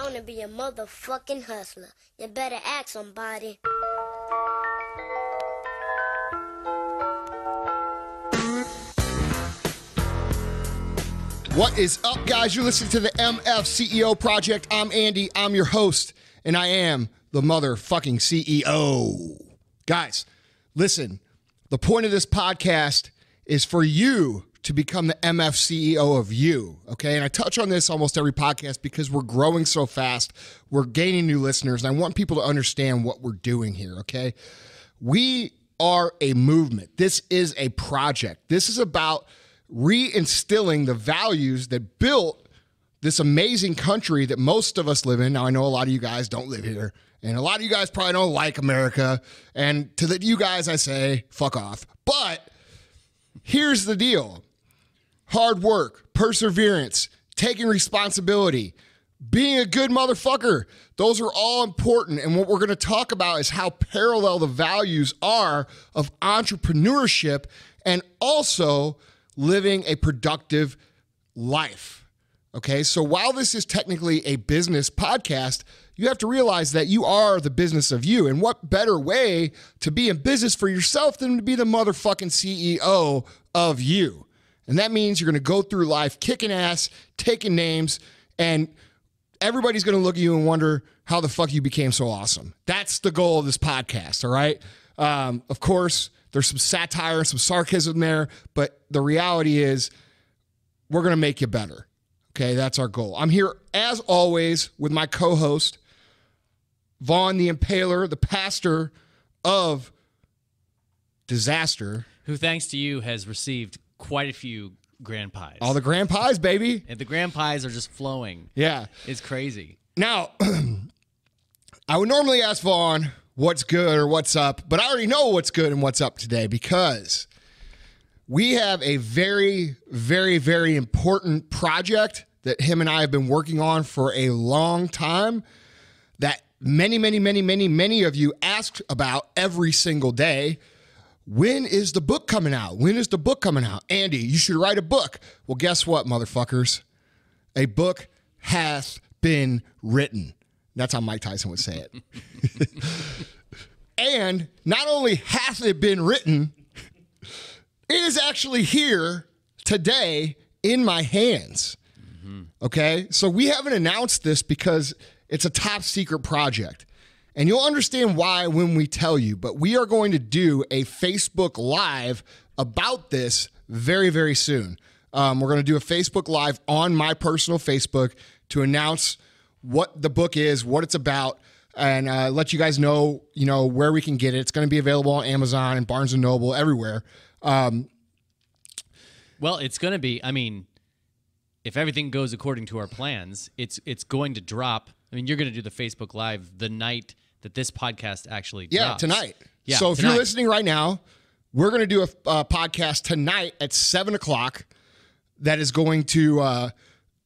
wanna be a motherfucking hustler. You better ask somebody. What is up, guys? You're listening to the MFCEO Project. I'm Andy. I'm your host, and I am the motherfucking CEO. Guys, listen, the point of this podcast is for you to become the MFCEO of you, okay? And I touch on this almost every podcast because we're growing so fast. We're gaining new listeners, and I want people to understand what we're doing here, okay? We are a movement. This is a project. This is about reinstilling the values that built this amazing country that most of us live in. Now, I know a lot of you guys don't live here, and a lot of you guys probably don't like America, and to you guys I say, fuck off. But here's the deal. Hard work, perseverance, taking responsibility, being a good motherfucker, those are all important. And what we're going to talk about is how parallel the values are of entrepreneurship and also living a productive life. Okay, so while this is technically a business podcast, you have to realize that you are the business of you. And what better way to be in business for yourself than to be the motherfucking CEO of you? And that means you're going to go through life kicking ass, taking names, and everybody's going to look at you and wonder how the fuck you became so awesome. That's the goal of this podcast, all right? Of course, there's some satire and some sarcasm there, but the reality is we're going to make you better. Okay, that's our goal. I'm here, as always, with my co-host, Vaughn the Impaler, the pastor of disaster. Who, thanks to you, has received quite a few grand pies. All the grand pies, baby. And the grand pies are just flowing. Yeah. It's crazy. Now, I would normally ask Vaughn what's good or what's up, but I already know what's good and what's up today because we have a very, very, very important project that him and I have been working on for a long time that many of you asked about every single day. When is the book coming out? When is the book coming out? Andy, you should write a book. Well, guess what, motherfuckers? A book hath been written. That's how Mike Tyson would say it. And not only hath it been written, it is actually here today in my hands. Okay? So we haven't announced this because it's a top secret project. And you'll understand why when we tell you, but we are going to do a Facebook Live about this very, very soon. We're going to do a Facebook Live on my personal Facebook to announce what the book is, what it's about, and let you guys know, where we can get it. It's going to be available on Amazon and Barnes & Noble, everywhere. Well, it's going to be, if everything goes according to our plans, it's going to drop. You're going to do the Facebook Live the night that this podcast actually drops. Yeah, tonight. Yeah, so if tonight. you're listening right now, we're going to do a podcast tonight at 7 o'clock that is going to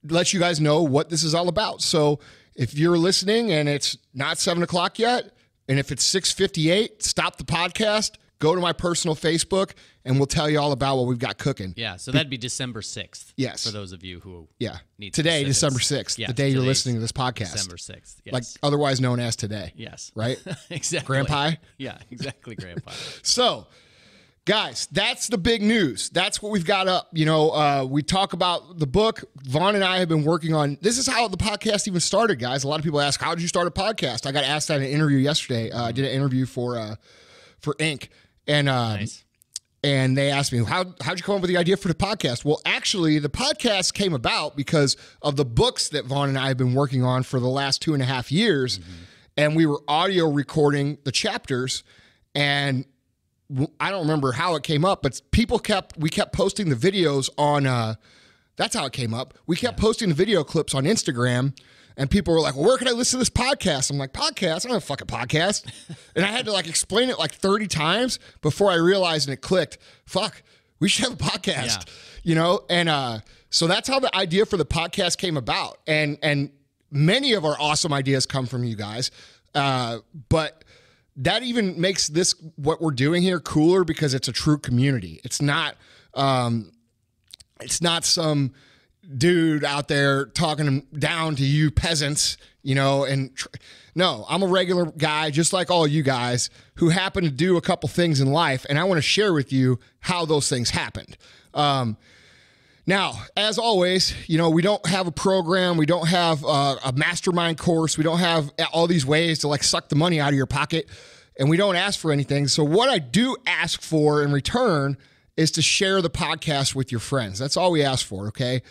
let you guys know what this is all about. So if you're listening and it's not 7 o'clock yet, and if it's 6:58, stop the podcast, go to my personal Facebook, and we'll tell you all about what we've got cooking. Yeah, so that'd be December 6th. Yes. For those of you who need today, specifics. December 6th, Yes, the day you're listening to this podcast. December 6th, yes. Like otherwise known as today. Yes. Right? Exactly. Grand pie? Yeah, exactly, grand pie. So, guys, that's the big news. That's what we've got up. We talk about the book. Vaughn and I have been working on, this is how the podcast even started, guys. A lot of people ask, how did you start a podcast? I got asked that in an interview yesterday. I did an interview for Inc. And Nice. And they asked me, how'd you come up with the idea for the podcast? Well, actually, the podcast came about because of the books that Vaughn and I have been working on for the last 2.5 years. Mm-hmm. And we were audio recording the chapters. And I don't remember how it came up, but we kept posting the videos on, that's how it came up. We kept posting the video clips on Instagram. And people were like, well, where can I listen to this podcast? I'm like, podcast? I don't have a fucking podcast. And I had to explain it 30 times before I realized and it clicked. Fuck, we should have a podcast, And so that's how the idea for the podcast came about. And many of our awesome ideas come from you guys. But that even makes this, what we're doing here, cooler because it's a true community. It's not some dude out there talking down to you peasants, you know, no, I'm a regular guy just like all you guys who happen to do a couple things in life, and I want to share with you how those things happened. Now, as always, you know, we don't have a program. We don't have a mastermind course. We don't have all these ways to like suck the money out of your pocket, and we don't ask for anything. So what I do ask for in return is to share the podcast with your friends. That's all we ask for, okay?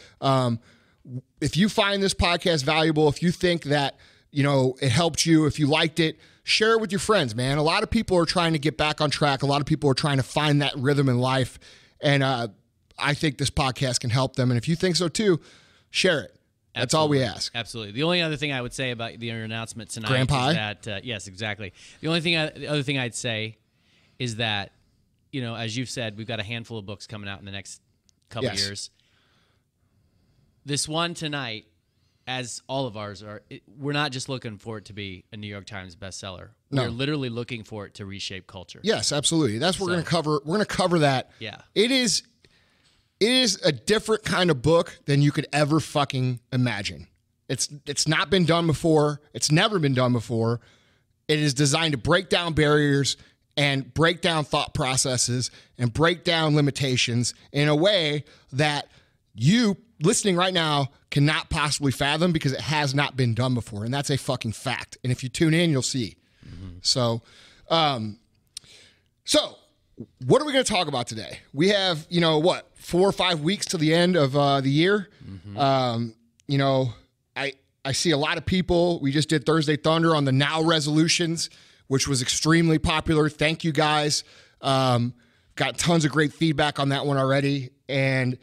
If you find this podcast valuable, if you think that, you know, it helped you, if you liked it, share it with your friends, man. A lot of people are trying to get back on track. A lot of people are trying to find that rhythm in life, and I think this podcast can help them. And if you think so too, share it. That's all we ask. Absolutely. The only other thing I would say about your announcement tonight Grandpa? is that, yes, exactly. The other thing I'd say is that, you know, as you've said, we've got a handful of books coming out in the next couple years. This one tonight, as all of ours are, we're not just looking for it to be a New York Times bestseller. No. We're literally looking for it to reshape culture. Yes, absolutely. That's what we're going to cover. We're going to cover that. Yeah. It is a different kind of book than you could ever fucking imagine. It's not been done before. It's never been done before. It is designed to break down barriers and break down thought processes and break down limitations in a way that you listening right now cannot possibly fathom because it has not been done before. And that's a fucking fact. And if you tune in, you'll see. Mm-hmm. So what are we going to talk about today? We have, 4 or 5 weeks to the end of the year. Mm-hmm. I see a lot of people. We just did Thursday Thunder on the now resolutions, which was extremely popular. Thank you guys. Got tons of great feedback on that one already. And,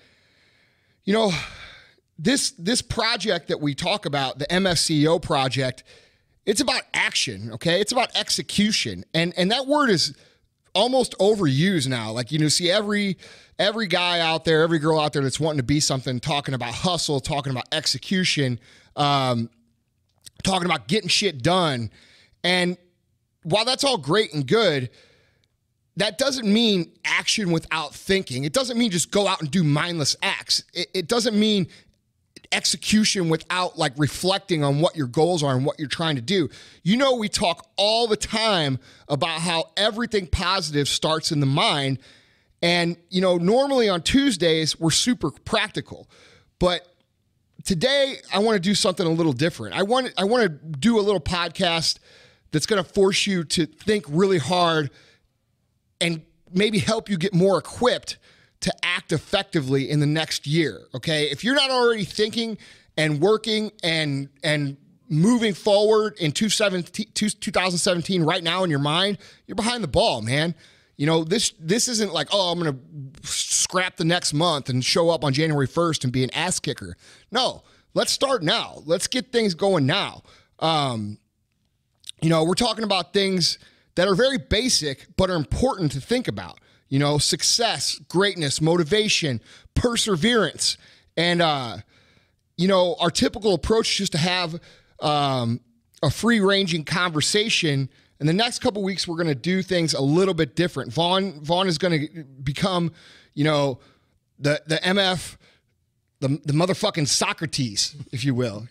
this project that we talk about, the MFCEO Project, it's about action, okay? It's about execution. And that word is almost overused now. Like, see every guy out there, every girl out there that's wanting to be something, talking about hustle, talking about execution, talking about getting shit done. And while that's all great and good, that doesn't mean action without thinking. It doesn't mean just go out and do mindless acts. It doesn't mean execution without like reflecting on what your goals are and what you're trying to do. We talk all the time about how everything positive starts in the mind. And, normally on Tuesdays, we're super practical. But today, I want to do something a little different. I want to do a little podcast that's going to force you to think really hard and maybe help you get more equipped to act effectively in the next year, okay? If you're not already thinking and working and moving forward in 2017 right now in your mind, you're behind the ball, man. This isn't like, oh, I'm going to scrap the next month and show up on January 1st and be an ass kicker. No, let's start now. Let's get things going now. We're talking about things that are very basic but are important to think about. Success, greatness, motivation, perseverance. And, our typical approach is just to have a free-ranging conversation. In the next couple weeks, we're going to do things a little bit different. Vaughn is going to become, the MF, the motherfucking Socrates, if you will,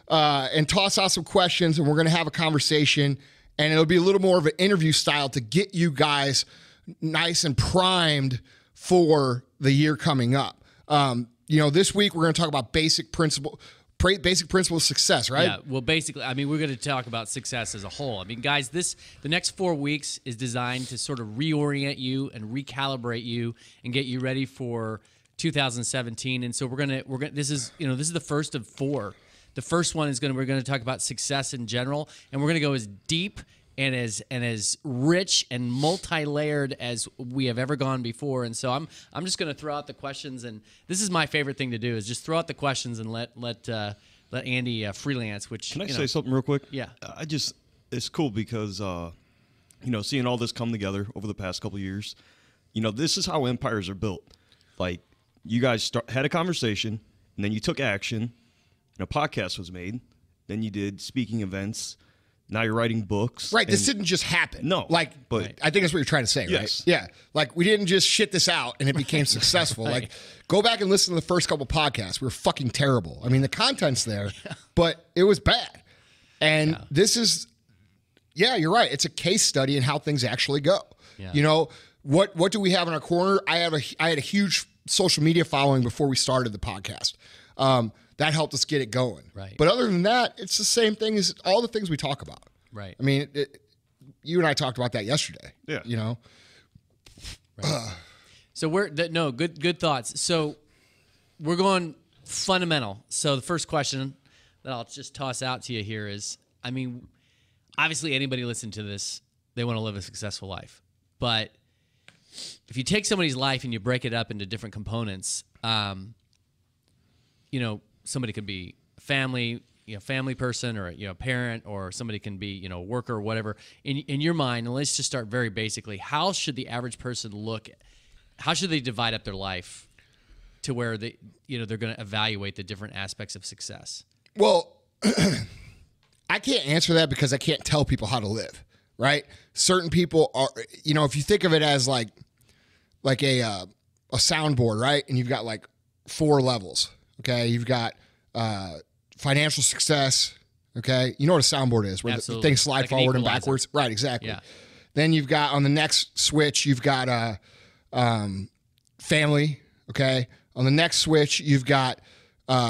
and toss out some questions, and we're going to have a conversation. And it'll be a little more of an interview style to get you guys nice and primed for the year coming up. This week we're going to talk about basic principles of success, right? Yeah, well, basically, we're going to talk about success as a whole. guys, the next 4 weeks is designed to sort of reorient you and recalibrate you and get you ready for 2017. And so this is the first of 4. The first one is we're going to talk about success in general, and we're going to go as deep and as rich and multi-layered as we have ever gone before. And so I'm just going to throw out the questions, and this is my favorite thing to do is just throw out the questions and let Andy freelance. Which can I say something real quick? Yeah, it's cool because seeing all this come together over the past couple of years, this is how empires are built. Like you guys had a conversation, and then you took action. A podcast was made, then you did speaking events, Now you're writing books. Right. This didn't just happen. No, Like, but I think that's what you're trying to say, yes. right? Yeah. Like, we didn't just shit this out and it became successful. Right. Like, go back and listen to the first couple podcasts. We were fucking terrible. I mean, the content's there, but it was bad. And this is, you're right. It's a case study in how things actually go. Yeah. You know, what do we have in our corner? I had a huge social media following before we started the podcast. That helped us get it going. Right. But other than that, it's the same thing as all the things we talk about. Right. I mean, you and I talked about that yesterday. Yeah. You know? Right. So good thoughts. So we're going fundamental. So the first question that I'll just toss out to you here is, I mean, obviously anybody listening to this, they want to live a successful life. But if you take somebody's life and you break it up into different components, you know, somebody could be family person, or, you know, parent, or somebody can be, you know, a worker or whatever. In your mind, and let's just start very basically, how should the average person how should they divide up their life to where they're going to evaluate the different aspects of success? Well, I can't answer that because I can't tell people how to live, right? Certain people are, you know, if you think of it as like a soundboard, right? And you've got like 4 levels, okay? You've got financial success, okay? You know what a soundboard is, where the things slide like an forward and equalizer. backwards. Right, exactly. Yeah. Then you've got, on the next switch, you've got family, okay? On the next switch, you've got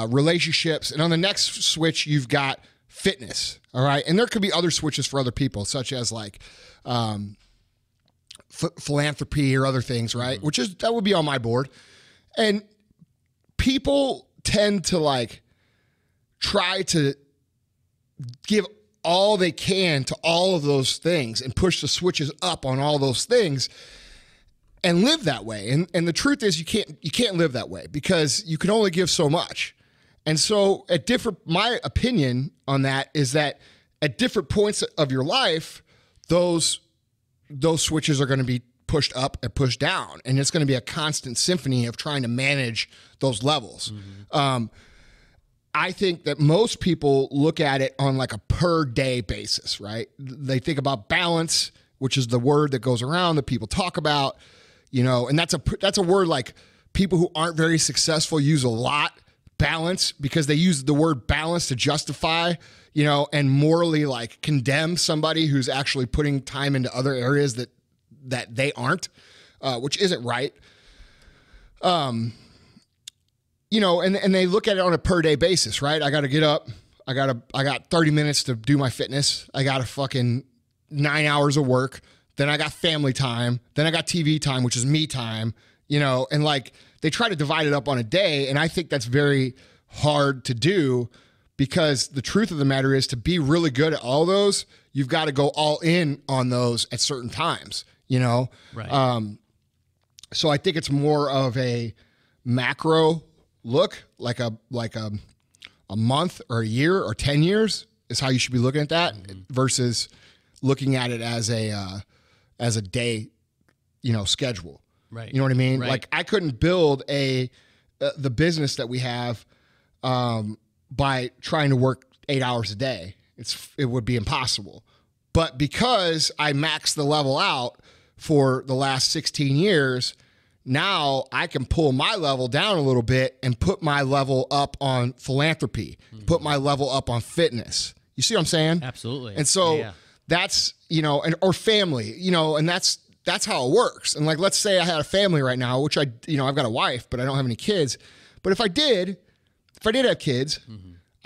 relationships. And on the next switch, you've got fitness, all right? And there could be other switches for other people, such as like philanthropy or other things, right? Mm-hmm. That would be on my board. And people tend to like try to give all they can to all of those things and push the switches up on all those things and live that way. And the truth is you can't live that way because you can only give so much. And so my opinion on that is that at different points of your life, those switches are going to be pushed up and pushed down. And it's going to be a constant symphony of trying to manage those levels. Mm-hmm. I think that most people look at it on like a per day basis, right? They think about balance, which is the word that goes around that people talk about, you know, and that's a word like people who aren't very successful use a lot, balance, because they use the word balance to justify, you know, and morally like condemn somebody who's actually putting time into other areas that they aren't, which isn't right. You know, and they look at it on a per day basis, right? I got to get up. I got 30 minutes to do my fitness. I got a fucking 9 hours of work. Then I got family time. Then I got TV time, which is me time, you know, and like they try to divide it up on a day. And I think that's very hard to do because the truth of the matter is to be really good at all those, you've got to go all in on those at certain times, you know? Right. So I think it's more of a macro look, like a month or a year or 10 years is how you should be looking at that versus looking at it as a day, you know, schedule. Right. You know what I mean? Right. Like I couldn't build the business that we have by trying to work 8 hours a day. It would be impossible. But because I maxed the level out for the last 16 years, now I can pull my level down a little bit and put my level up on philanthropy, put my level up on fitness. You see what I'm saying? Absolutely. And so that's, you know, or family, you know, and that's how it works. And like, let's say I had a family right now, which I've got a wife, but I don't have any kids. But if I did have kids,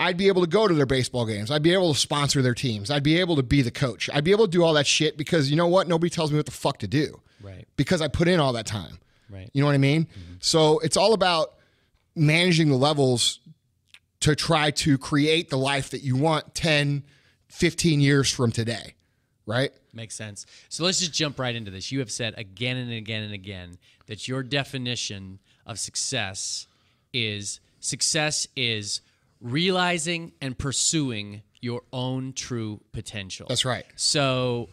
I'd be able to go to their baseball games. I'd be able to sponsor their teams. I'd be able to be the coach. I'd be able to do all that shit because you know what? Nobody tells me what the fuck to do. Right. Because I put in all that time. Right. You know what I mean? So it's all about managing the levels to try to create the life that you want 10, 15 years from today. Right? Makes sense. So let's just jump right into this. You have said again and again and again that your definition of success is realizing and pursuing your own true potential. That's right. So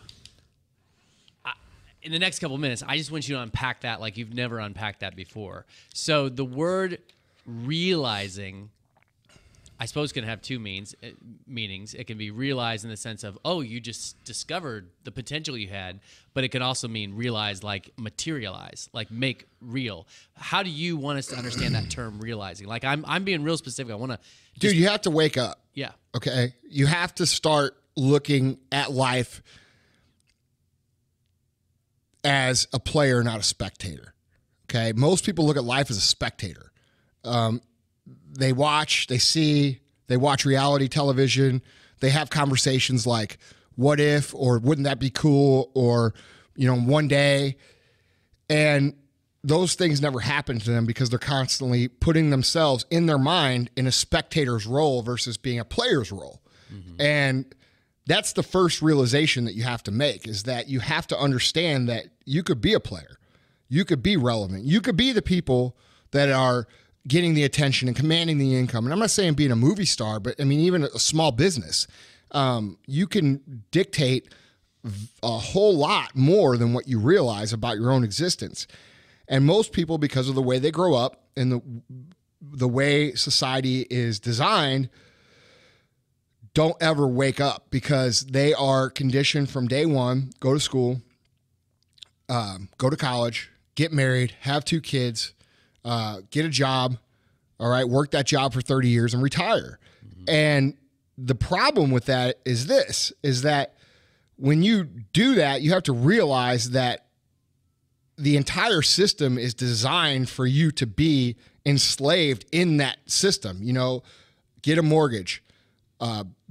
in the next couple of minutes, I just want you to unpack that like you've never unpacked that before. So the word realizing, I suppose can have two meanings. It can be realized in the sense of, oh, you just discovered the potential you had, but it can also mean realize, like materialize, like make real. How do you want us to understand that term realizing? Like I'm being real specific. I want to, Dude, you have to wake up. yeah, Okay. You have to start looking at life as a player, not a spectator. Okay. Most people look at life as a spectator. They watch, they watch reality television. They have conversations like, what if, or wouldn't that be cool? Or, one day. And those things never happen to them because they're constantly putting themselves in their mind in a spectator's role versus being a player's role. Mm-hmm. And that's the first realization that you have to make, is that you have to understand that you could be a player. You could be relevant. You could be the people that are getting the attention and commanding the income. And I'm not saying being a movie star, but I mean, even a small business, you can dictate a whole lot more than what you realize about your own existence. And most people, because of the way they grow up and the way society is designed, don't ever wake up because they are conditioned from day one, go to school, go to college, get married, have 2 kids, get a job, all right, work that job for 30 years and retire. Mm-hmm. And the problem with that is that when you do that, you have to realize that the entire system is designed for you to be enslaved in that system. Get a mortgage,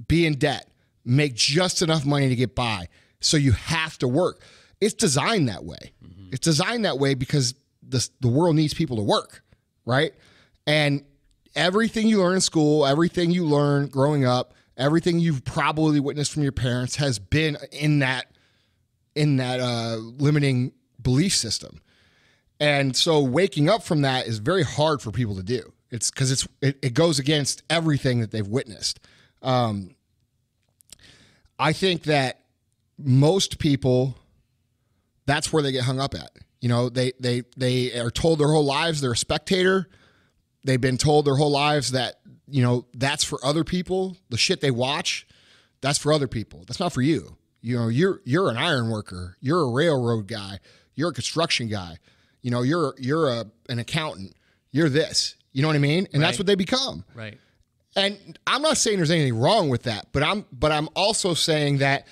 be in debt, make just enough money to get by. So you have to work. It's designed that way. Mm-hmm. It's designed that way because the world needs people to work, right? And everything you learn in school, everything you learn growing up, everything you've probably witnessed from your parents has been in that limiting belief system. And so waking up from that is very hard for people to do. It's because it goes against everything that they've witnessed. I think that most people, that's where they get hung up at. They are told their whole lives they're a spectator. They've been told their whole lives that, that's for other people. The shit they watch, that's for other people. That's not for you. You're an iron worker. You're a railroad guy. You're a construction guy. You're an accountant. You're this. You know what I mean? And that's what they become. Right. And I'm not saying there's anything wrong with that, but I'm also saying that,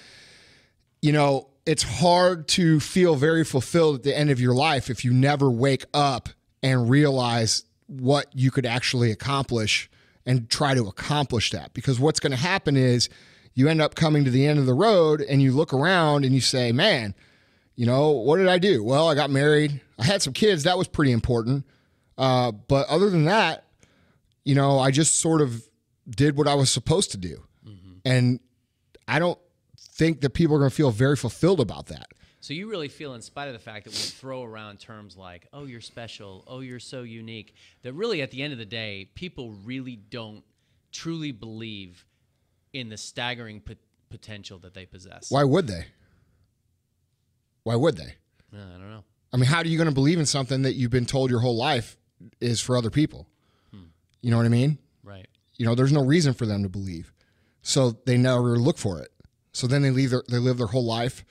it's hard to feel very fulfilled at the end of your life if you never wake up and realize what you could actually accomplish and try to accomplish that. Because what's going to happen is you end up coming to the end of the road and you look around and you say, man, what did I do? Well, I got married. I had some kids. That was pretty important. But other than that, I just sort of did what I was supposed to do. Mm-hmm. And I don't think that people are going to feel very fulfilled about that. So you really feel, in spite of the fact that we throw around terms like, oh, you're special, oh, you're so unique, that really at the end of the day, people really don't truly believe in the staggering potential that they possess. Why would they? I don't know. I mean, how are you going to believe in something that you've been told your whole life is for other people? You know what I mean? Right. There's no reason for them to believe. So they never look for it. So then they live their whole life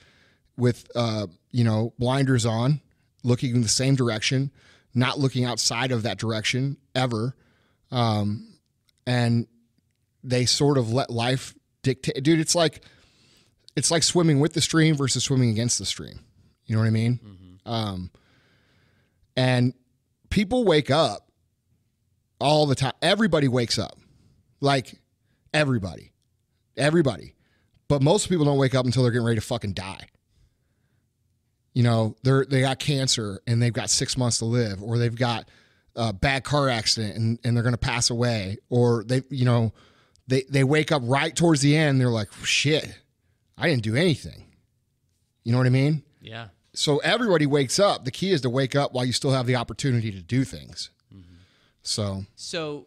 with, blinders on, looking in the same direction, not looking outside of that direction ever. And they sort of let life dictate. Dude, it's like swimming with the stream versus swimming against the stream. You know what I mean? Mm-hmm. And people wake up all the time. Everybody wakes up. Like everybody. But most people don't wake up until they're getting ready to fucking die. They got cancer and they've got 6 months to live, or they've got a bad car accident and they're going to pass away, or they wake up right towards the end. They're like, shit, I didn't do anything. You know what I mean? Yeah. So everybody wakes up. The key is to wake up while you still have the opportunity to do things. Mm-hmm. So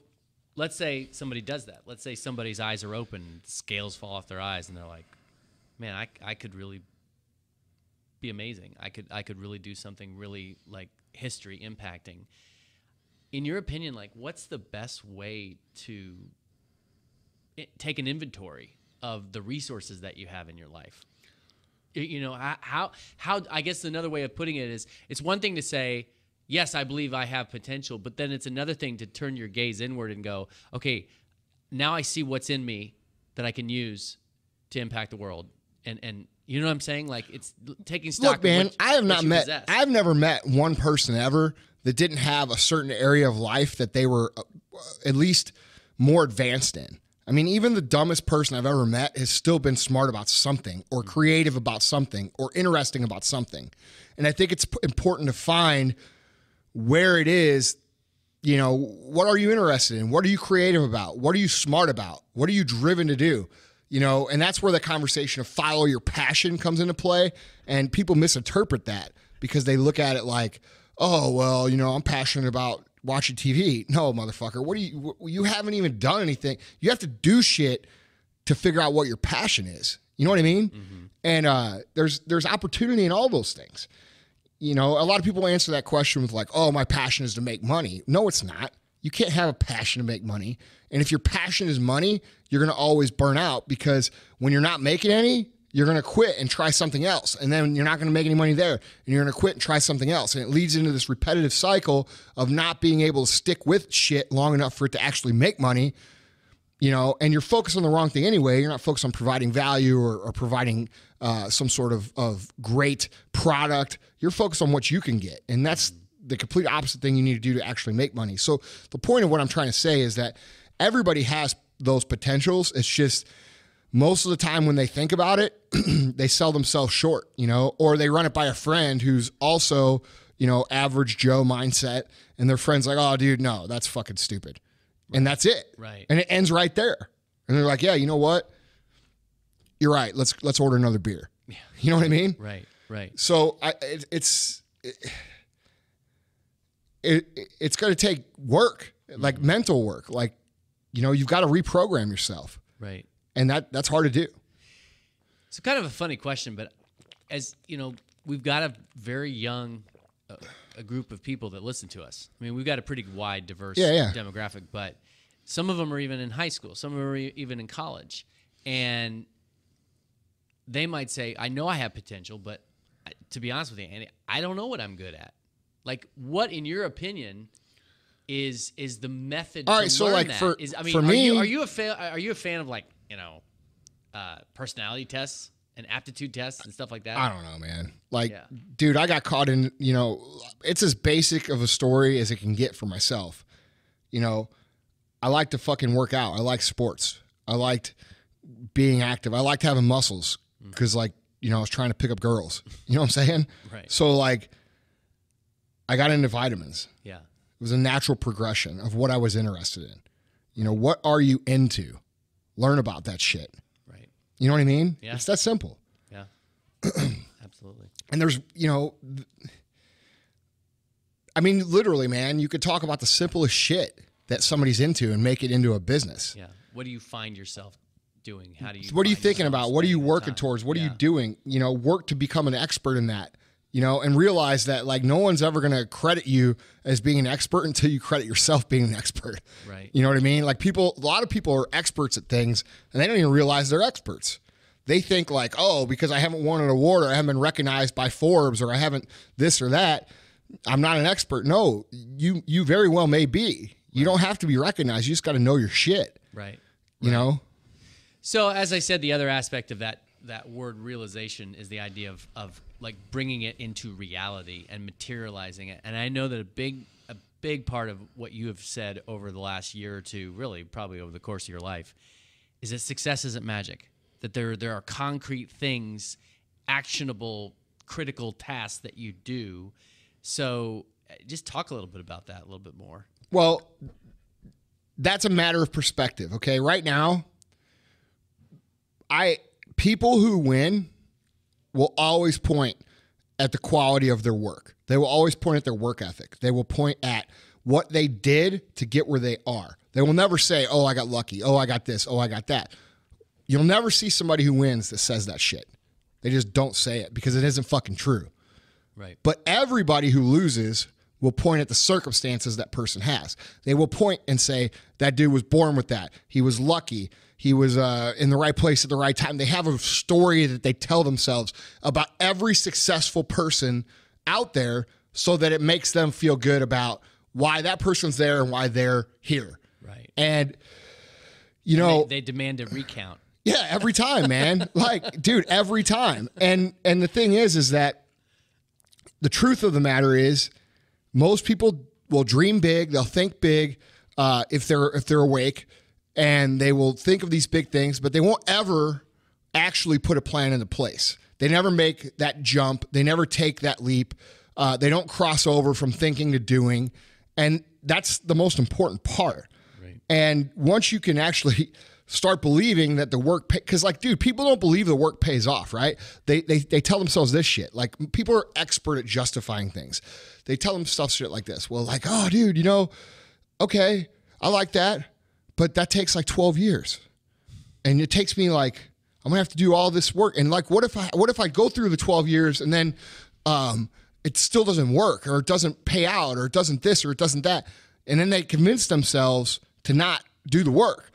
let's say somebody does that. Let's say somebody's eyes are open, scales fall off their eyes, and they're like, man, I could really be amazing. I could really do something really like history impacting. In your opinion, like what's the best way to take an inventory of the resources that you have in your life. You know, how I guess another way of putting it is, it's one thing to say, yes, I believe I have potential, but then it's another thing to turn your gaze inward and go, okay, now I see what's in me that I can use to impact the world. And you know what I'm saying? Like, it's taking stock. Look, man, possess. I've never met one person ever that didn't have a certain area of life that they were at least more advanced in. I mean, even the dumbest person I've ever met has still been smart about something, or creative about something, or interesting about something. And I think it's important to find where it is, you know, what are you interested in? What are you creative about? What are you smart about? What are you driven to do? You know, and that's where the conversation of follow your passion comes into play. And people misinterpret that because they look at it like, oh, well, you know, I'm passionate about watching TV. No, motherfucker. You haven't even done anything. You have to do shit to figure out what your passion is. You know what I mean? Mm-hmm. And there's opportunity in all those things. You know, a lot of people answer that question with like, oh, my passion is to make money. No, it's not. You can't have a passion to make money. And if your passion is money, you're going to always burn out, because when you're not making any, you're going to quit and try something else. And then you're not going to make any money there. And you're going to quit and try something else. And it leads into this repetitive cycle of not being able to stick with shit long enough for it to actually make money. You know, and you're focused on the wrong thing anyway. You're not focused on providing value or providing some sort of great product. You're focused on what you can get. And that's the complete opposite thing you need to do to actually make money. So the point of what I'm trying to say is that everybody has those potentials. It's just most of the time when they think about it, they sell themselves short, you know, or they run it by a friend who's also, you know, average Joe mindset. And their friend's like, oh, dude, no, that's fucking stupid. Right. And that's it. Right. And it ends right there. And they're like, yeah, you know what? You're right. Let's order another beer. Yeah. You know what I mean? Right. Right. So it's going to take work, like mental work. Like, you know, you've got to reprogram yourself. Right. And that's hard to do. It's kind of a funny question, but as you know, we've got a very young a group of people that listen to us. I mean, we've got a pretty wide, diverse demographic, but some of them are even in high school. Some of them are even in college. And they might say, I know I have potential, but to be honest with you, Andy, I don't know what I'm good at. Like, what, in your opinion, is the method all to right, so learn like that? for me, are you a fan of, like, you know, personality tests and aptitude tests and stuff like that? I don't know, man. Like, dude, I got caught in, you know, it's as basic of a story as it can get for myself. You know, I like to fucking work out. I like sports. I liked being active. I liked having muscles because, like, you know, I was trying to pick up girls. You know what I'm saying? Right. So, like, I got into vitamins. Yeah. It was a natural progression of what I was interested in. You know, what are you into? Learn about that shit. Right. You know what I mean? Yeah. It's that simple. Yeah. Absolutely. And there's, you know, I mean, literally, man, you could talk about the simplest shit that somebody's into and make it into a business. Yeah. What do you find yourself doing? How do you? What are you thinking about? What are you working towards? What are you doing? You know, work to become an expert in that. You know, and realize that, like, no one's ever going to credit you as being an expert until you credit yourself being an expert. Right. You know what I mean? Like, a lot of people are experts at things and they don't even realize they're experts. They think like, oh, because I haven't won an award or I haven't been recognized by Forbes or I haven't this or that, I'm not an expert. No, you very well may be. You don't have to be recognized. You just got to know your shit. Right. You know? So as I said, the other aspect of that word realization is the idea of like bringing it into reality and materializing it. And I know that a big part of what you have said over the last year or two, really probably over the course of your life, is that success isn't magic. That there are concrete things, actionable, critical tasks that you do. So just talk a little bit about that a little bit more. Well, that's a matter of perspective, okay? Right now, people who win will always point at the quality of their work. They will always point at their work ethic. They will point at what they did to get where they are. They will never say, oh, I got lucky. Oh, I got this. Oh, I got that. You'll never see somebody who wins that says that shit. They just don't say it because it isn't fucking true. Right. But everybody who loses will point at the circumstances that person has. They will point and say, that dude was born with that. He was lucky. He was in the right place at the right time. They have a story that they tell themselves about every successful person out there so that it makes them feel good about why that person's there and why they're here. Right. And, you know, they demand a recount. Yeah, every time, man. Like, dude, every time. And the thing is that the truth of the matter is most people will dream big, they'll think big if they're awake, and they will think of these big things, but they won't ever actually put a plan into place. They never make that jump. They never take that leap. They don't cross over from thinking to doing. And that's the most important part. Right. And once you can actually start believing that the work, because like, dude, people don't believe the work pays off, right? They tell themselves this shit. Like, people are expert at justifying things. They tell themselves shit like this. Well, like, oh, dude, you know, okay, I like that, but that takes like 12 years. And it takes me like, I'm gonna have to do all this work. And like, what if I go through the 12 years and then it still doesn't work, or it doesn't pay out, or it doesn't this, or it doesn't that. And then they convince themselves to not do the work.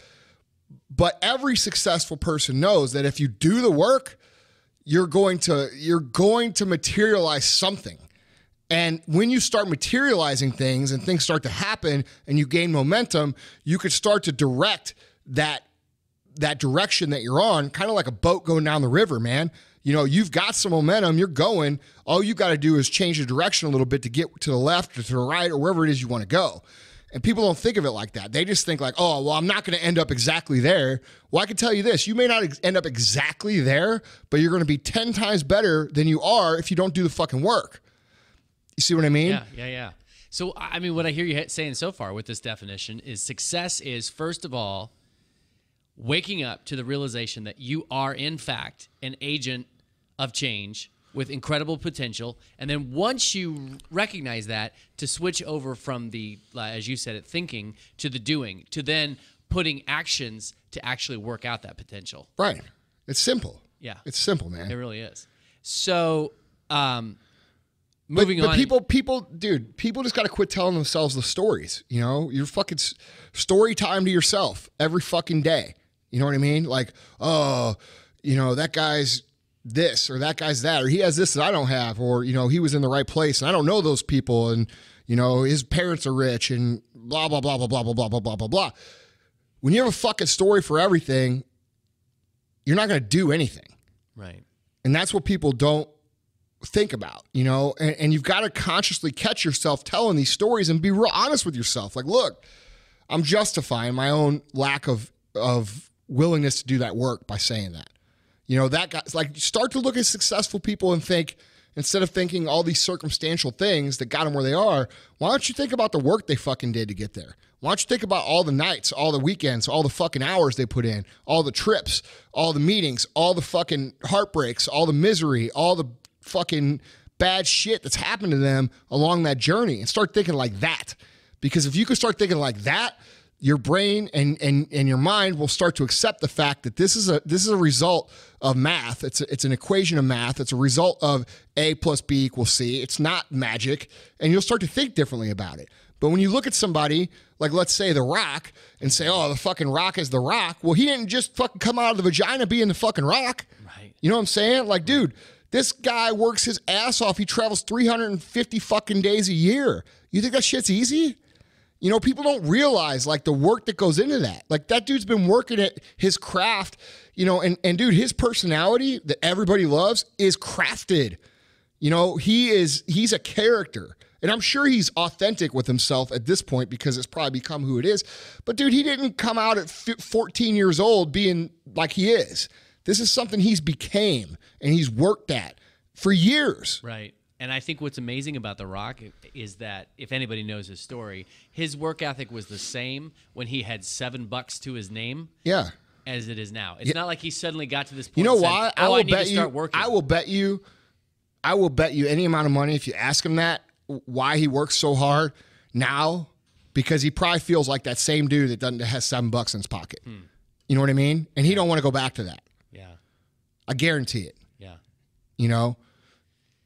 But every successful person knows that if you do the work, you're going to materialize something. And when you start materializing things and things start to happen and you gain momentum, you could start to direct that direction that you're on, kind of like a boat going down the river, man. You know, you've got some momentum, you're going. All you got to do is change the direction a little bit to get to the left or to the right or wherever it is you want to go. And people don't think of it like that. They just think like, oh, well, I'm not going to end up exactly there. Well, I can tell you this. You may not end up exactly there, but you're going to be 10 times better than you are if you don't do the fucking work. You see what I mean? Yeah. So, I mean, what I hear you saying so far with this definition is success is, first of all, waking up to the realization that you are, in fact, an agent of change with incredible potential. And then once you recognize that, to switch over from the, as you said it, thinking to the doing, to then putting actions to actually work out that potential. Right. It's simple. Yeah. It's simple, man. It really is. So, moving on. People, dude, people just got to quit telling themselves the stories. You know, you're fucking story time to yourself every fucking day. You know what I mean? Like, oh, you know, that guy's this or that guy's that, or he has this that I don't have, or, you know, he was in the right place and I don't know those people, and, you know, his parents are rich and blah, blah, blah, blah, blah, blah, blah, blah, blah, blah, blah. When you have a fucking story for everything, you're not going to do anything. Right. And that's what people don't think about, you know, and you've got to consciously catch yourself telling these stories and be real honest with yourself. Like, look, I'm justifying my own lack of willingness to do that work by saying that. You know, that guy's like, start to look at successful people and think, instead of thinking all these circumstantial things that got them where they are, why don't you think about the work they fucking did to get there? Why don't you think about all the nights, all the weekends, all the fucking hours they put in, all the trips, all the meetings, all the fucking heartbreaks, all the misery, all the fucking bad shit that's happened to them along that journey, and start thinking like that. Because if you can start thinking like that, your brain and your mind will start to accept the fact that this is a result of math. It's an equation of math. It's a result of A plus B equals C. It's not magic, and you'll start to think differently about it. But when you look at somebody like, let's say, The Rock, and say, oh, the fucking Rock is The Rock. Well, he didn't just fucking come out of the vagina being the fucking Rock. Right. You know what I'm saying? Like, dude, this guy works his ass off. He travels 350 fucking days a year. You think that shit's easy? You know, people don't realize, like, the work that goes into that. Like, that dude's been working at his craft, you know, and dude, his personality that everybody loves is crafted. You know, he's a character. And I'm sure he's authentic with himself at this point because it's probably become who it is. But dude, he didn't come out at 14 years old being like he is. This is something he's became and he's worked at for years. Right. And I think what's amazing about The Rock is that, if anybody knows his story, his work ethic was the same when he had $7 to his name. Yeah. As it is now. It's not like he suddenly got to this point. You know and why? Said, I need to start working. I will bet you any amount of money if you ask him that, why he works so hard now, because he probably feels like that same dude that has $7 in his pocket. You know what I mean? And he don't want to go back to that. Yeah. I guarantee it. Yeah. You know?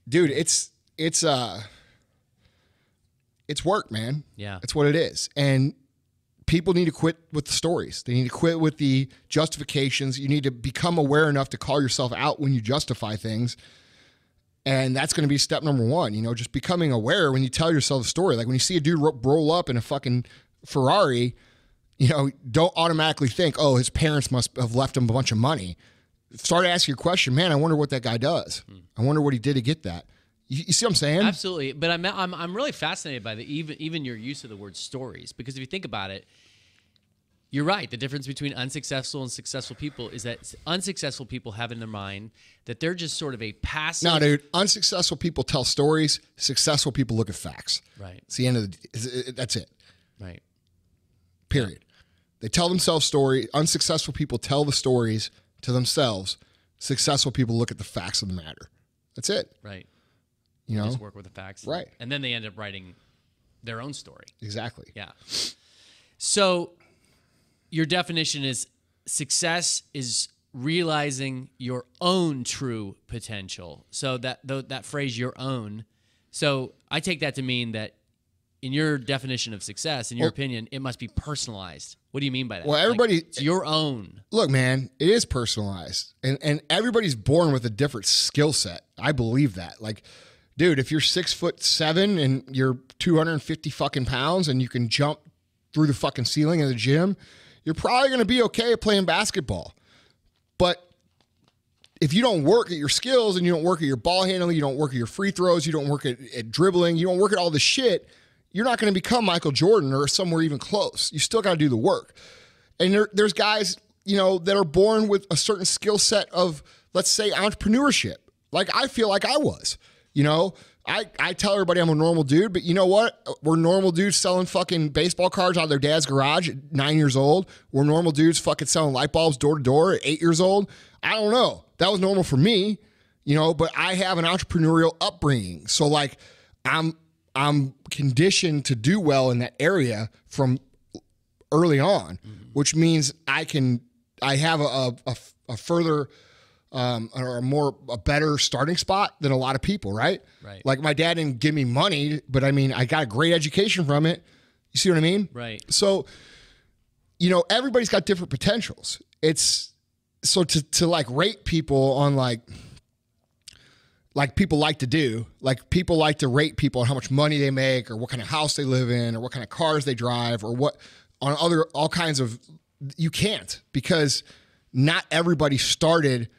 Dude, it's work, man. Yeah. It's what it is. And people need to quit with the stories. They need to quit with the justifications. You need to become aware enough to call yourself out when you justify things. And that's going to be step number one, just becoming aware when you tell yourself a story. Like when you see a dude roll up in a fucking Ferrari, don't automatically think, oh, his parents must have left him a bunch of money. Start asking your question, man, I wonder what that guy does. I wonder what he did to get that. You see what I'm saying? Absolutely. But I'm really fascinated by even your use of the word stories, because if you think about it, you're right. The difference between unsuccessful and successful people is that unsuccessful people have in their mind that they're just sort of a passive. No, dude. Unsuccessful people tell stories. Successful people look at facts. Right. It's the end of that's it. Right. Period. They tell themselves stories. Unsuccessful people tell the stories to themselves. Successful people look at the facts of the matter. That's it. Right. Just work with the facts. Right. And then they end up writing their own story. Exactly. Yeah. So your definition is success is realizing your own true potential. So that phrase, your own. So I take that to mean that in your definition of success, in your opinion, it must be personalized. What do you mean by that? Well, everybody, it's your own. Look, man, it is personalized, and everybody's born with a different skill set. I believe that. Like, dude, if you're 6'7" and you're 250 fucking pounds and you can jump through the fucking ceiling of the gym, you're probably going to be okay at playing basketball. But if you don't work at your skills and you don't work at your ball handling, you don't work at your free throws, you don't work at dribbling, you don't work at all this shit, you're not going to become Michael Jordan or somewhere even close. You still got to do the work. And there's guys, that are born with a certain skill set of, let's say, entrepreneurship. Like I feel like I was, I tell everybody I'm a normal dude, but you know what? We're normal dudes selling fucking baseball cards out of their dad's garage at 9 years old. We're normal dudes fucking selling light bulbs door to door at 8 years old. I don't know. That was normal for me, but I have an entrepreneurial upbringing. So like I'm conditioned to do well in that area from early on, which means I have a further or a better starting spot than a lot of people, right? Right. Like my dad didn't give me money, but I mean, I got a great education from it. You see what I mean? Right. So, everybody's got different potentials. It's so to like rate people on like people like to do, like people like to rate people on how much money they make or what kind of house they live in or what kind of cars they drive or what on all kinds of, you can't, because not everybody started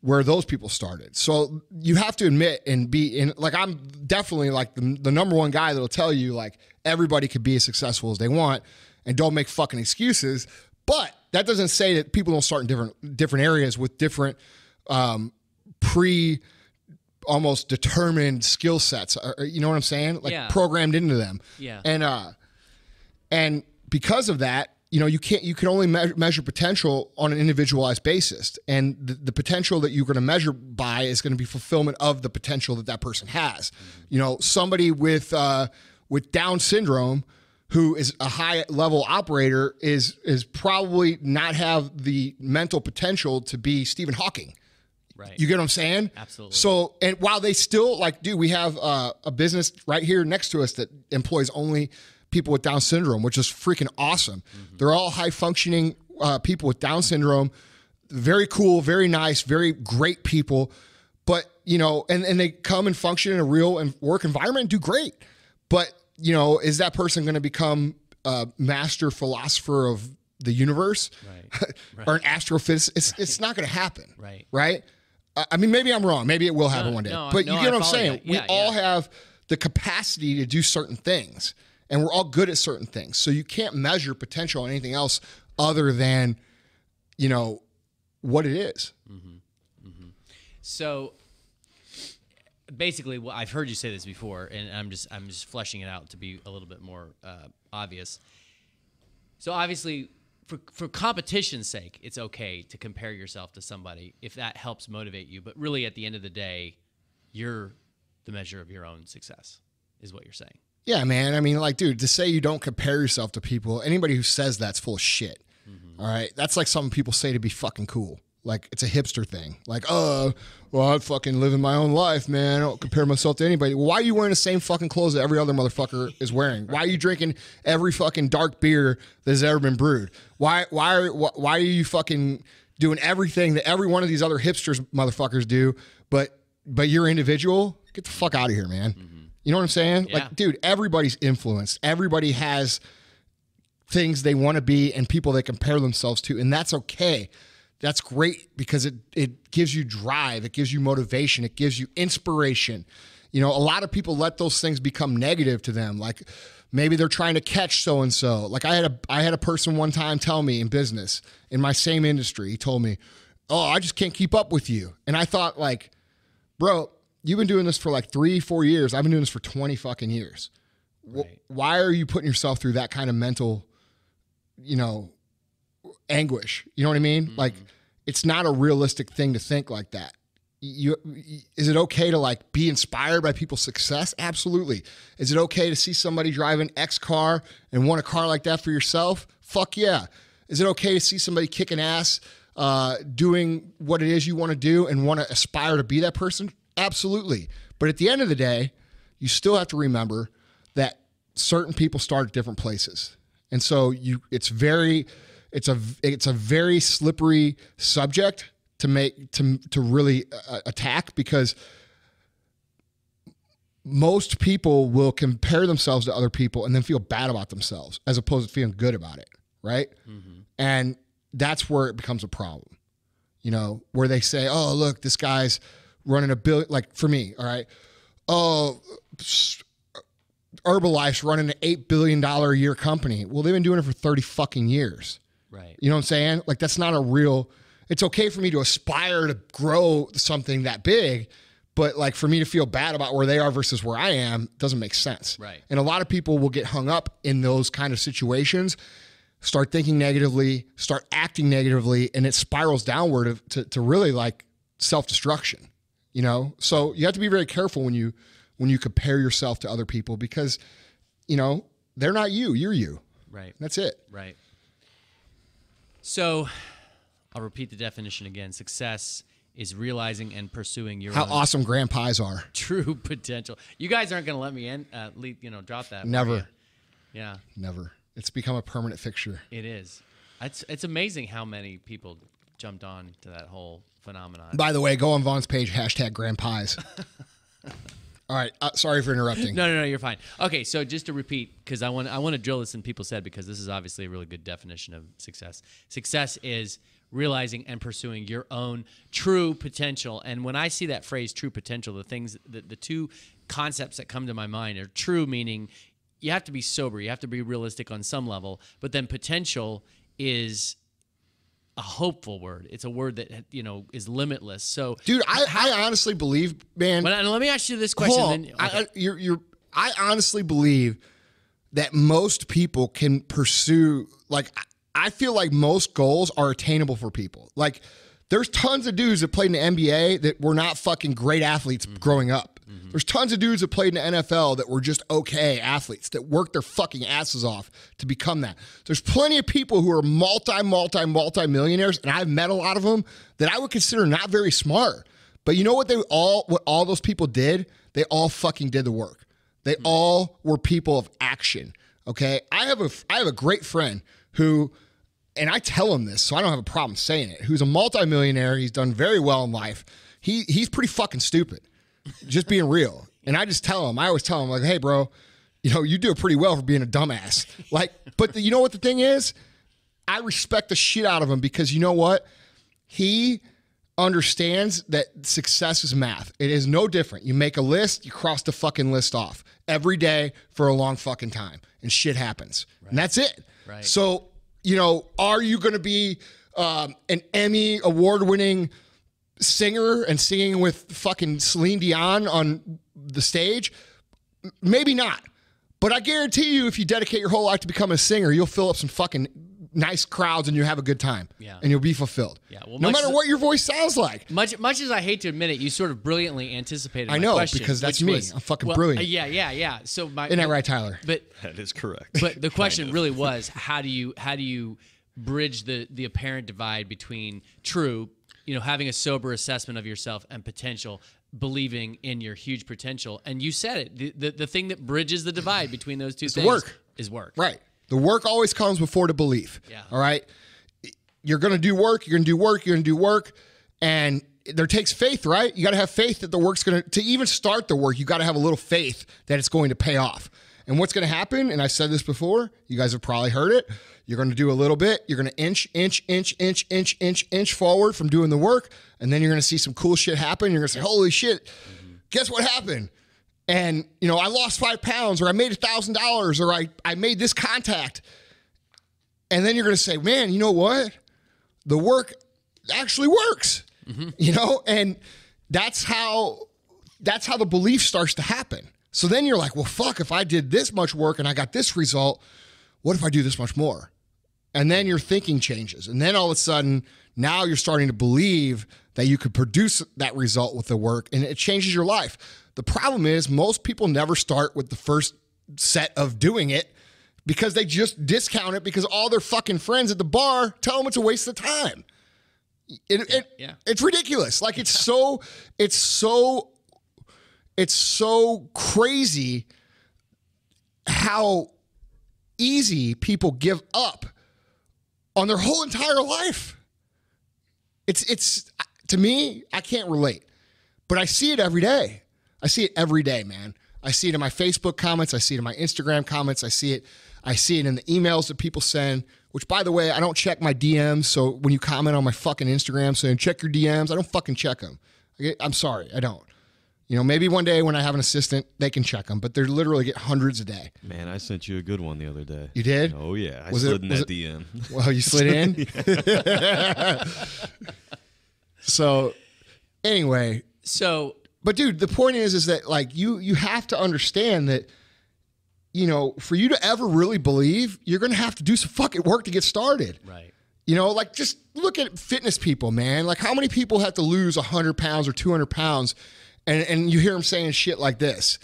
where those people started. So you have to admit and be in, like, I'm definitely like the number one guy that'll tell you like everybody could be as successful as they want and don't make fucking excuses. But that doesn't say that people don't start in different areas with different almost determined skill sets. You know what I'm saying? Like programmed into them. Yeah. And because of that, you can only measure potential on an individualized basis. And the potential that you're going to measure by is going to be fulfillment of the potential that person has. Somebody with Down syndrome who is a high level operator is probably not have the mental potential to be Stephen Hawking. Right. You get what I'm saying? Absolutely. So, and while they still we have a business right here next to us that employs only people with Down syndrome, which is freaking awesome. They're all high functioning people with Down syndrome. Very cool, very nice, very great people. But, and they come and function in a real work environment and do great. But, is that person going to become a master philosopher of the universe? Right. Or an astrophysicist? It's not going to happen. Right. Right? I mean, maybe I'm wrong. Maybe it will happen one day. But you get what I'm saying? We all have the capacity to do certain things, and we're all good at certain things. So you can't measure potential on anything else other than, what it is. So basically, I've heard you say this before, and I'm just fleshing it out to be a little bit more obvious. So obviously, for competition's sake, it's okay to compare yourself to somebody if that helps motivate you. But really, at the end of the day, you're the measure of your own success, is what you're saying. Yeah, man. I mean, like, dude, to say you don't compare yourself to people, anybody who says that's full of shit. All right? That's like something people say to be fucking cool. Like it's a hipster thing. Like, well, I fucking live in my own life, man. I don't compare myself to anybody. Why are you wearing the same fucking clothes that every other motherfucker is wearing? Why are you drinking every fucking dark beer that has ever been brewed? Why are you fucking doing everything that every one of these other hipsters motherfuckers do, but you're individual? Get the fuck out of here, man. Mm-hmm. You know what I'm saying? Yeah. Like, dude, everybody's influenced. Everybody has things they want to be and people they compare themselves to, and that's okay. That's great because it gives you drive, it gives you motivation, it gives you inspiration. You know, a lot of people let those things become negative to them. Like maybe they're trying to catch so and so. Like I had a person one time tell me in business in my same industry, he told me, "Oh, I just can't keep up with you." And I thought like, bro, you've been doing this for like 3-4 years. I've been doing this for 20 fucking years. Right. Why are you putting yourself through that kind of mental, you know, anguish? You know what I mean? Mm-hmm. Like it's not a realistic thing to think like that. Is it okay to like be inspired by people's success? Absolutely. Is it okay to see somebody drive an X car and want a car like that for yourself? Fuck yeah. Is it okay to see somebody kicking ass, doing what it is you want to do and want to aspire to be that person? Absolutely. But at the end of the day, you still have to remember that certain people start at different places. And so it's a very slippery subject to really attack, because most people will compare themselves to other people and then feel bad about themselves as opposed to feeling good about it, right? Mm-hmm. And that's where it becomes a problem, you know, where they say, "Oh, look, this guy's running $1 billion." Like for me, all right, oh, Herbalife's running an $8 billion a year company. Well, they've been doing it for 30 fucking years. Right. You know what I'm saying? Like that's not a real, it's okay for me to aspire to grow something that big, but like for me to feel bad about where they are versus where I am doesn't make sense. Right. And a lot of people will get hung up in those kind of situations, start thinking negatively, start acting negatively, and it spirals downward to really like self-destruction, you know? So you have to be very careful when you compare yourself to other people, because, you know, they're not you, you're you. Right. That's it. Right. So I'll repeat the definition again. Success is realizing and pursuing your How own awesome grand pies are. true potential. You guys aren't going to let me drop that. Never. Yeah. Never. It's become a permanent fixture. It is. It's amazing how many people jumped on to that whole phenomenon. By the way, go on Vaughn's page, #grand pies. All right. Sorry for interrupting. No, you're fine. Okay, so just to repeat, because I want to drill this in people's head, because this is obviously a really good definition of success. Success is realizing and pursuing your own true potential. And when I see that phrase, true potential, the two concepts that come to my mind are true, meaning you have to be sober, you have to be realistic on some level, but then potential is a hopeful word. It's a word that, you know, is limitless. So, dude, I honestly believe, man. But let me ask you this question. Then, okay. I honestly believe that most people can pursue, like, I feel like most goals are attainable for people. Like, there's tons of dudes that played in the NBA that were not fucking great athletes growing up. Mm-hmm. There's tons of dudes that played in the NFL that were just okay athletes that worked their fucking asses off to become that. There's plenty of people who are multi-millionaires, and I've met a lot of them that I would consider not very smart. But you know what what all those people did? They all fucking did the work. They all were people of action. Okay? I have a great friend who, and I tell him this, so I don't have a problem saying it, who's a multimillionaire. He's done very well in life. He's pretty fucking stupid. Just being real. And I always tell him, like, "Hey, bro, you know, you do pretty well for being a dumbass." Like, but you know what the thing is? I respect the shit out of him, because you know what? He understands that success is math. It is no different. You make a list, you cross the fucking list off every day for a long fucking time, and shit happens. Right. And that's it. Right. So, you know, are you going to be an Emmy award-winning singer and singing with fucking Celine Dion on the stage? Maybe not. But I guarantee you, if you dedicate your whole life to become a singer, you'll fill up some fucking nice crowds and you'll have a good time. Yeah. And you'll be fulfilled. Yeah. Well, no matter what your voice sounds like. Much as I hate to admit it, you sort of brilliantly anticipated I know, my question, because that's me. I'm fucking brilliant. Yeah. So isn't that right, Tyler? But that is correct. But the question really was, how do you bridge the apparent divide between true having a sober assessment of yourself and potential, believing in your huge potential. And you said it, the thing that bridges the divide between those two things is work. Right. The work always comes before the belief. Yeah. All right. You're going to do work. You're going to do work. You're going to do work. And there takes faith, right? You got to have faith that the work's going to even start the work. You got to have a little faith that it's going to pay off. And what's going to happen, and I said this before, you guys have probably heard it. You're going to do a little bit. You're going to inch forward from doing the work. And then you're going to see some cool shit happen. You're going to say, holy shit, guess what happened? And, I lost 5 pounds, or I made $1,000, or I made this contact. And then you're going to say, man, you know what? The work actually works, and that's how the belief starts to happen. So then you're like, well, fuck, if I did this much work and I got this result, what if I do this much more? And then your thinking changes. And then all of a sudden, now you're starting to believe that you could produce that result with the work, and it changes your life. The problem is most people never start with the first set of doing it because they just discount it because all their fucking friends at the bar tell them it's a waste of time. It's ridiculous. Like it's so crazy how easy people give up on their whole entire life. It's to me, I can't relate, but I see it every day. I see it every day, man. I see it in my Facebook comments. I see it in my Instagram comments. I see it in the emails that people send, which, by the way, I don't check my DMs. So when you comment on my fucking Instagram saying, check your DMs, I don't fucking check them. I'm sorry, I don't. Maybe one day when I have an assistant, they can check them, but they literally get hundreds a day. Man, I sent you a good one the other day. You did? Oh, yeah. I slid in that DM. Well, you slid in? So, anyway. But dude, the point is that like you have to understand that, for you to ever really believe, you're going to have to do some fucking work to get started. Right. Like just look at fitness people, man. Like how many people have to lose 100 pounds or 200 pounds and you hear them saying shit like this.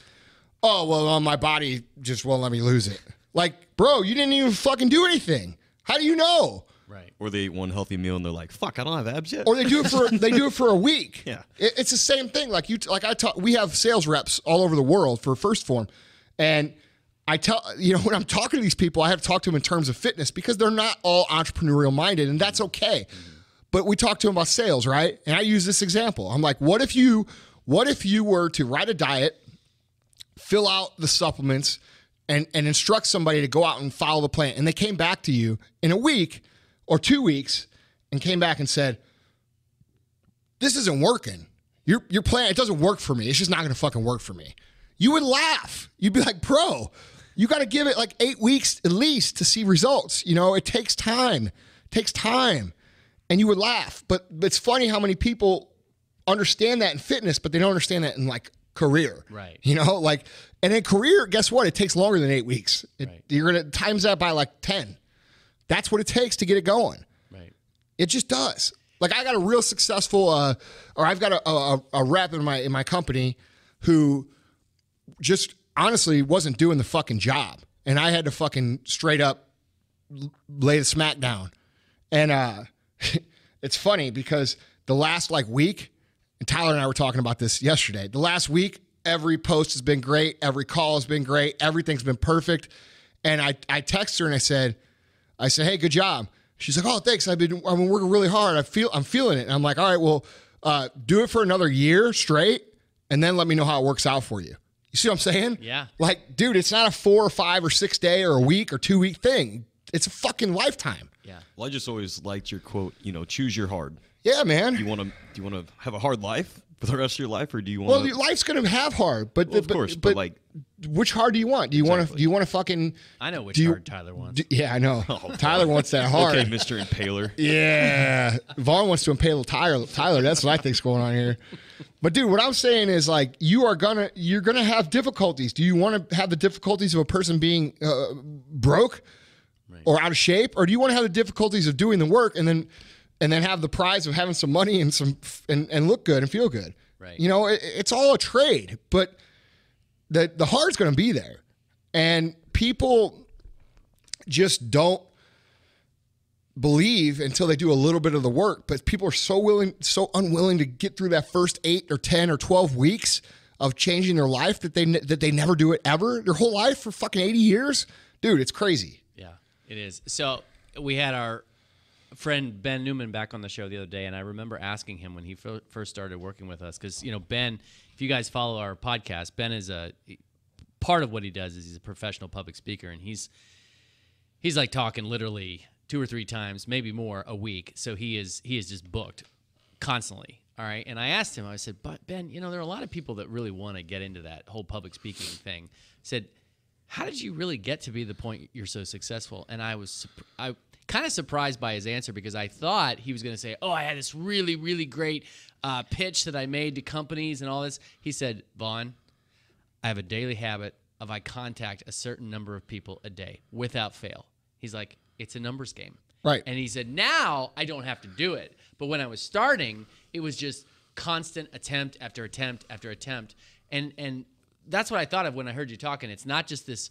Oh, well, my body just won't let me lose it. Like, bro, you didn't even fucking do anything. How do you know? Right. Or they eat one healthy meal and they're like, "Fuck, I don't have abs yet." Or they do it for a week. Yeah. It's the same thing. We have sales reps all over the world for First Form, and I tell when I'm talking to these people, I have to talk to them in terms of fitness because they're not all entrepreneurial minded, and that's okay. But we talk to them about sales, right? And I use this example. I'm like, what if you were to write a diet, fill out the supplements, and instruct somebody to go out and follow the plan, and they came back to you in a week or 2 weeks and came back and said, this isn't working. Your plan, it doesn't work for me. It's just not going to fucking work for me. You would laugh. You'd be like, bro, you got to give it like 8 weeks at least to see results. It takes time. And you would laugh. But it's funny how many people understand that in fitness, but they don't understand that in like career. Right. And in career, guess what? It takes longer than 8 weeks. Right. You're going to times that by like 10. That's what it takes to get it going. Right. It just does. Like I got a real successful, or I've got a rep in my company who just honestly wasn't doing the fucking job. And I had to fucking straight up lay the smack down. And it's funny because the last like week, and Tyler and I were talking about this yesterday, the last week, every post has been great. Every call has been great. Everything's been perfect. And I texted her and I said, hey, good job. She's like, oh, thanks. I've been working really hard. I'm feeling it. And I'm like, all right, well, do it for another year straight. And then let me know how it works out for you. You see what I'm saying? Yeah. Like, dude, it's not a 4 or 5 or 6 day or a week or 2 week thing. It's a fucking lifetime. Yeah. Well, I just always liked your quote, choose your hard. Yeah, man. Do you want to have a hard life for the rest of your life, or do you want? Well, your life's gonna have hard, but of course, but like, which hard do you want? Do you want to fucking? I know which hard Tyler wants. Yeah, I know. Oh, Tyler wants that hard. Okay, Mr. Impaler. Yeah, Vaughn wants to impale Tyler. That's what I think's going on here. But dude, what I'm saying is like you're gonna have difficulties. Do you want to have the difficulties of a person being broke or out of shape, or do you want to have the difficulties of doing the work and then have the prize of having some money and look good and feel good? Right. It's all a trade, but the hard's going to be there, and people just don't believe until they do a little bit of the work. But people are so unwilling to get through that first 8 or 10 or 12 weeks of changing their life that they never do it ever. Their whole life for fucking 80 years. Dude, it's crazy. Yeah, it is. So we had our friend Ben Newman back on the show the other day, and I remember asking him when he first started working with us, because, Ben, if you guys follow our podcast, Ben is part of what he does is he's a professional public speaker, and he's like talking literally 2 or 3 times, maybe more, a week. So he is just booked constantly. All right. And I asked him, I said, but Ben, there are a lot of people that really want to get into that whole public speaking thing. I said, how did you really get to be the point you're so successful? And I was kind of surprised by his answer, because I thought he was going to say, I had this really, really great pitch that I made to companies and all this. He said, Vaughn, I have a daily habit of I contact a certain number of people a day without fail. He's like, it's a numbers game. Right. And he said, now I don't have to do it. But when I was starting, it was just constant attempt after attempt after attempt. And that's what I thought of when I heard you talking. It's not just this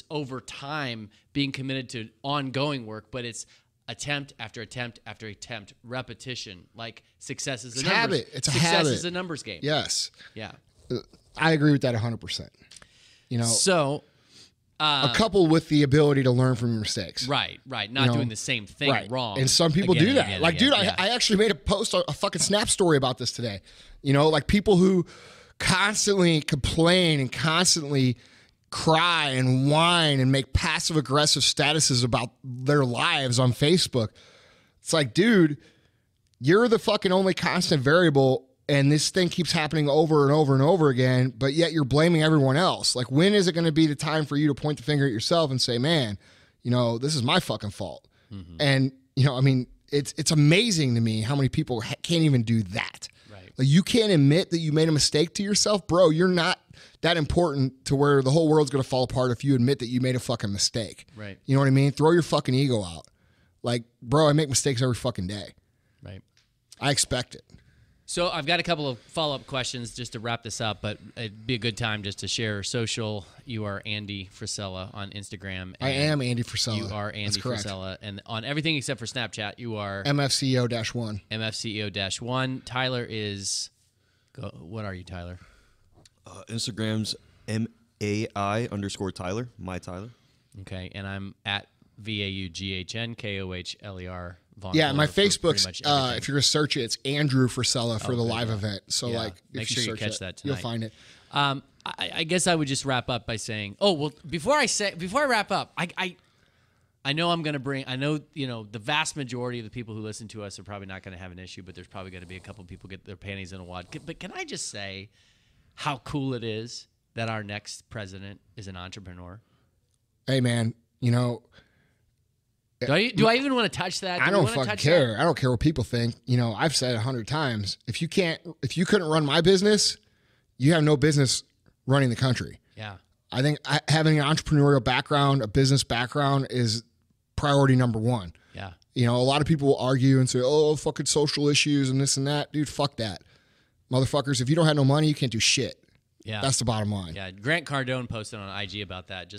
over time being committed to ongoing work, but it's attempt after attempt after attempt, repetition. Like success is a numbers. Habit. It's a success habit. is a numbers game. Yes. Yeah. I agree with that 100%. So coupled with the ability to learn from your mistakes. Right. Not doing the same thing wrong. And some people again do that. I actually made a post, a fucking Snap story about this today. Like people who constantly complain and constantly cry and whine and make passive aggressive statuses about their lives on Facebook. It's like, dude, you're the fucking only constant variable, and this thing keeps happening over and over and over again, but yet you're blaming everyone else. Like, when is it going to be the time for you to point the finger at yourself and say, man, this is my fucking fault? Mm-hmm. And, it's amazing to me how many people can't even do that. Right. Like, you can't admit that you made a mistake to yourself. Bro, you're not that important to where the whole world's going to fall apart if you admit that you made a fucking mistake. Right. You know what I mean? Throw your fucking ego out. Like, bro, I make mistakes every fucking day. Right. I expect it. So I've got a couple of follow-up questions just to wrap this up, but it'd be a good time just to share social. You are Andy Frisella on Instagram. I am Andy Frisella. You are Andy Frisella. And on everything except for Snapchat, you are MFCEO-1. MFCEO-1. Tyler is... What are you, Tyler? Instagram's MAI_Tyler. My Tyler. Okay. And I'm at VAUGHNKOHLER. Yeah, my Facebook's, if you're going to search it, it's Andrew Frisella for the live event. So, make sure you catch that tonight. You'll find it. I guess I would just wrap up by saying, before I wrap up, I know I'm going to bring, the vast majority of the people who listen to us are probably not going to have an issue, but there's probably going to be a couple people get their panties in a wad. But can I just say how cool it is that our next president is an entrepreneur? Hey, man, Do I even want to touch that? I don't fucking care. I don't care what people think. I've said it 100 times. If you couldn't run my business, you have no business running the country. Yeah. I think having an entrepreneurial background, a business background is priority number one. Yeah. A lot of people will argue and say, fucking social issues and this and that. Dude, fuck that. Motherfuckers, if you don't have no money, you can't do shit. Yeah. That's the bottom line. Yeah. Grant Cardone posted on IG about that,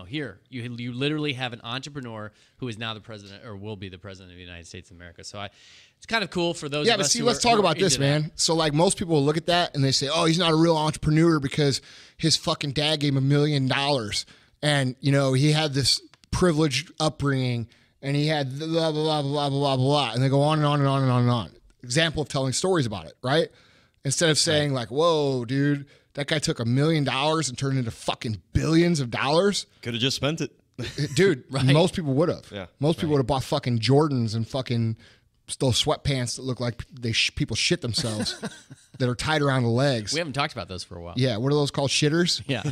here, you literally have an entrepreneur who is now the president or will be the president of the United States of America. So it's kind of cool for those of us let's talk about this, man. So, most people will look at that and they say, he's not a real entrepreneur because his fucking dad gave him $1 million. And, he had this privileged upbringing and he had blah, blah, blah, blah, blah, blah. And they go on and on and on and on and on. Example of telling stories about it, right? Instead of saying whoa, dude, that guy took $1 million and turned it into fucking billions of dollars. Could have just spent it. Dude, most people would have. Yeah, most people would have bought fucking Jordans and fucking those sweatpants that look like people shit themselves that are tied around the legs. We haven't talked about those for a while. Yeah, what are those called? Shitters? Yeah.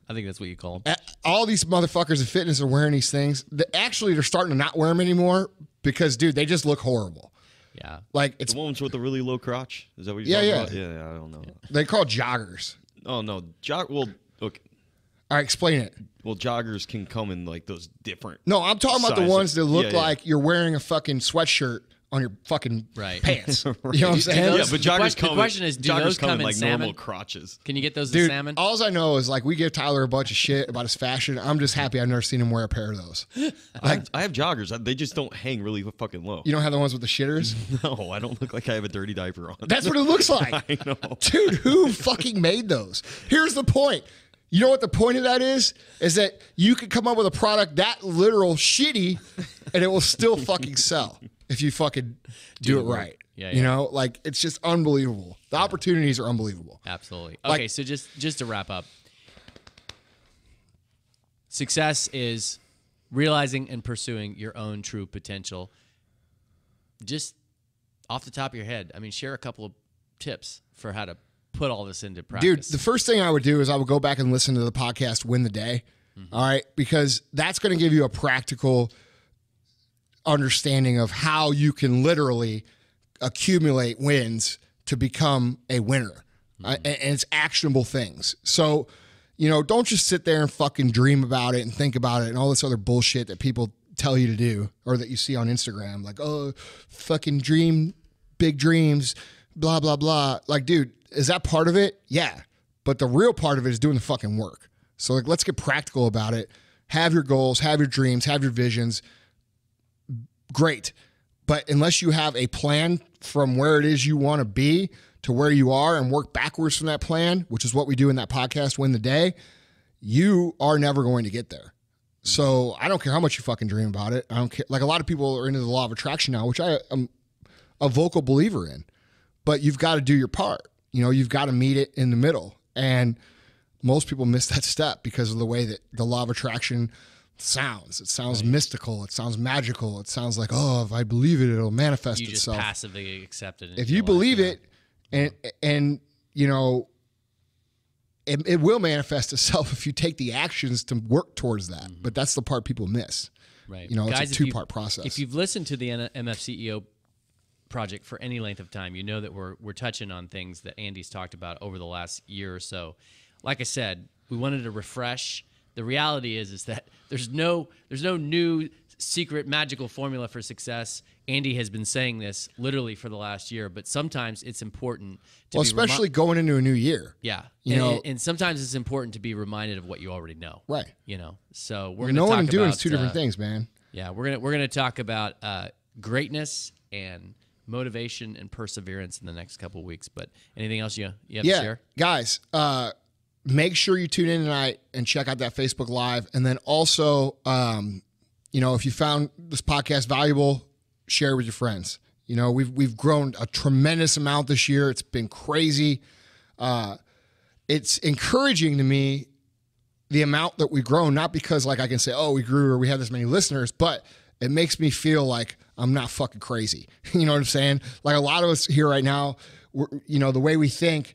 I think that's what you call them. All these motherfuckers in fitness are wearing these things. Actually, they're starting to not wear them anymore because, dude, they just look horrible. Yeah. It's the ones with the really low crotch. Is that what you're talking about? Yeah, I don't know. They call joggers. Oh, no. Well, okay. All right, explain it. Well, joggers can come in those different No, I'm talking about the ones that look like you're wearing a fucking sweatshirt on your fucking Right. pants. Right. You know what I'm saying? Yeah, but joggers the question is, do those come in like salmon? normal crotches. Can you get those in Dude, salmon? all I know is like we give Tyler a bunch of shit about his fashion. I'm just happy I've never seen him wear a pair of those. I have joggers. They just don't hang really fucking low. You don't have the ones with the shitters? No, I don't look like I have a dirty diaper on. That's what it looks like. I know. Dude, who fucking made those? Here's the point. You know what the point of that is? Is that you could come up with a product that literal shitty and it will still fucking sell if you fucking do it right. Yeah, You know, like it's just unbelievable. The opportunities are unbelievable. Absolutely. Like- Okay, so just to wrap up, success is realizing and pursuing your own true potential. Just off the top of your head, I mean, share a couple of tips for how to put all this into practice. Dude, the first thing I would do is I would go back and listen to the podcast Win the Day. All right. Because that's going to give you a practical understanding of how you can literally accumulate wins to become a winner. And it's actionable things. So, you know, don't just sit there and fucking dream about it and think about it and all this other bullshit that people tell you to do or that you see on Instagram. Like, oh, fucking dream, big dreams, blah, blah, blah. Like, dude, is that part of it? Yeah. But the real part of it is doing the fucking work. So like, let's get practical about it. Have your goals, have your dreams, have your visions. Great. But unless you have a plan from where it is you want to be to where you are and work backwards from that plan, which is what we do in that podcast, Win the Day, you are never going to get there. So I don't care how much you fucking dream about it. I don't care. Like a lot of people are into the law of attraction now, which I am a vocal believer in, but you've got to do your part. You know, you've got to meet it in the middle. And most people miss that step because of the way that the law of attraction sounds. It sounds mystical. It sounds magical. It sounds like, oh, if I believe it, it'll manifest you just itself. passively accept it. If you believe it, and you know, it will manifest itself if you take the actions to work towards that. But that's the part people miss. Right. You know, Guys, it's a two-part process. If you've listened to the MFCEO project for any length of time, you know that we're touching on things that Andy's talked about over the last year or so. Like I said, we wanted to refresh. The reality is that there's no new secret magical formula for success. Andy has been saying this literally for the last year, but sometimes it's important to especially going into a new year. Yeah. You know, and sometimes it's important to be reminded of what you already know. Right. You know. So we're going to knowing talk and doing about, is two different things, man. Yeah, we're gonna talk about greatness and motivation and perseverance in the next couple of weeks. But anything else you have to share? Guys, make sure you tune in tonight and check out that Facebook Live. And then also, you know, if you found this podcast valuable, share it with your friends. You know, we've grown a tremendous amount this year. It's been crazy. It's encouraging to me the amount that we've grown, not because like I can say, oh, we grew or we have this many listeners, but it makes me feel like I'm not fucking crazy. You know what I'm saying? Like a lot of us here right now, you know, the way we think,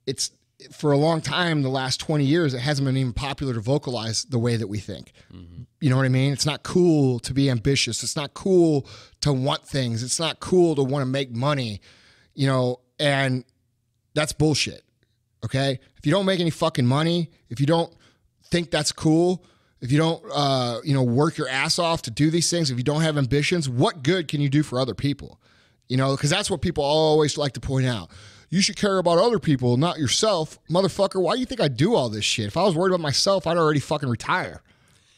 it's for a long time, the last 20 years, it hasn't been even popular to vocalize the way that we think. Mm-hmm. You know what I mean? It's not cool to be ambitious. It's not cool to want things. It's not cool to want to make money, you know, and that's bullshit. Okay. If you don't make any fucking money, if you don't think that's cool, if you don't, you know, work your ass off to do these things, if you don't have ambitions, what good can you do for other people? You know, because that's what people always like to point out. You should care about other people, not yourself. Motherfucker, why do you think I do all this shit? If I was worried about myself, I'd already fucking retire.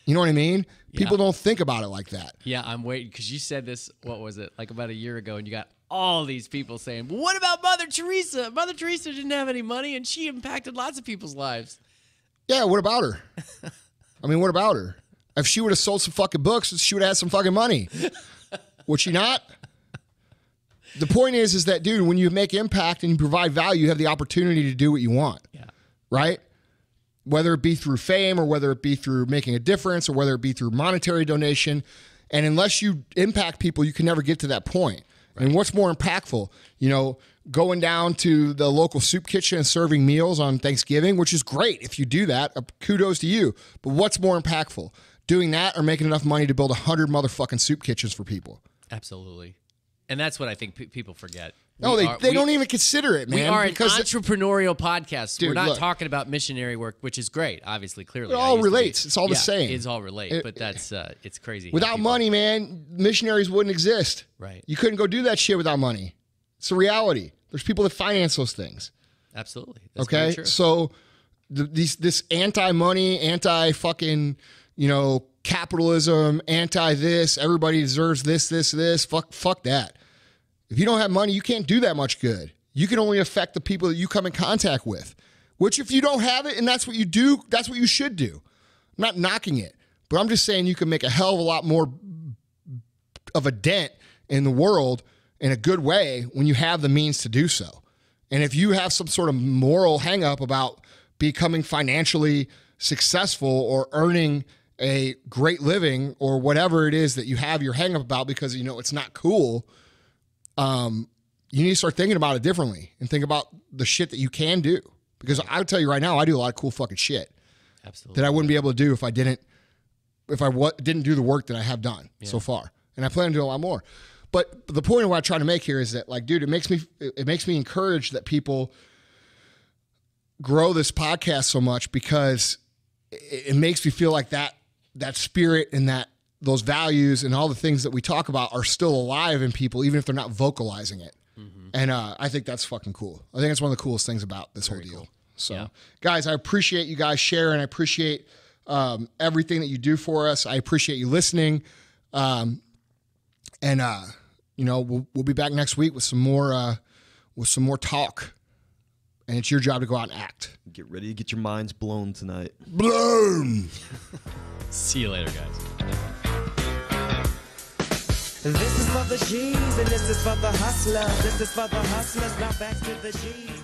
You know what I mean? Yeah. People don't think about it like that. Yeah, I'm waiting because you said this, what was it, like about a year ago, and you got all these people saying, well, what about Mother Teresa? Mother Teresa didn't have any money, and she impacted lots of people's lives. Yeah, what about her? I mean, what about her? If she would have sold some fucking books, she would have had some fucking money. Would she not? The point is that, dude, when you make impact and you provide value, you have the opportunity to do what you want. Yeah. Right? Whether it be through fame or whether it be through making a difference or whether it be through monetary donation. And unless you impact people, you can never get to that point. Right. And what's more impactful? You know, going down to the local soup kitchen and serving meals on Thanksgiving, which is great. If you do that, kudos to you. But what's more impactful? Doing that or making enough money to build 100 motherfucking soup kitchens for people? Absolutely. And that's what I think people forget. No, they don't even consider it, man. We are an because entrepreneurial podcast. Dude, We're not look. talking about missionary work, which is great, obviously, clearly. It all relates. It's all the same. It's all relate, but that's it's crazy. Without money, man, missionaries wouldn't exist. Right. You couldn't go do that shit without money. It's a reality. There's people that finance those things. Absolutely. That's very Okay, true. so this anti-money, anti-fucking, capitalism, anti-this, everybody deserves this. Fuck that. If you don't have money, you can't do that much good. You can only affect the people that you come in contact with. Which, if you don't have it and that's what you do, that's what you should do. I'm not knocking it, but I'm just saying you can make a hell of a lot more of a dent in the world in a good way when you have the means to do so. And if you have some sort of moral hang up about becoming financially successful or earning a great living or whatever it is that you have your hang up about because it's not cool, you need to start thinking about it differently and think about the shit that you can do. Because I'll tell you right now, I do a lot of cool fucking shit. Absolutely. That I wouldn't be able to do if I didn't do the work that I have done so far. And I plan to do a lot more. But the point of what I'm trying to make here is that, like, dude, it makes me encouraged that people grow this podcast so much because it makes me feel like that spirit and those values and all the things that we talk about are still alive in people, even if they're not vocalizing it. Mm-hmm. And I think that's fucking cool. I think it's one of the coolest things about this whole deal. Cool. So, guys, I appreciate you guys sharing. I appreciate everything that you do for us. I appreciate you listening. We'll be back next week with some more talk. And it's your job to go out and act. Get ready to get your minds blown tonight. Blown! See you later, guys. This is for the G's and this is for the hustlers. This is for the hustlers, now back to the G's.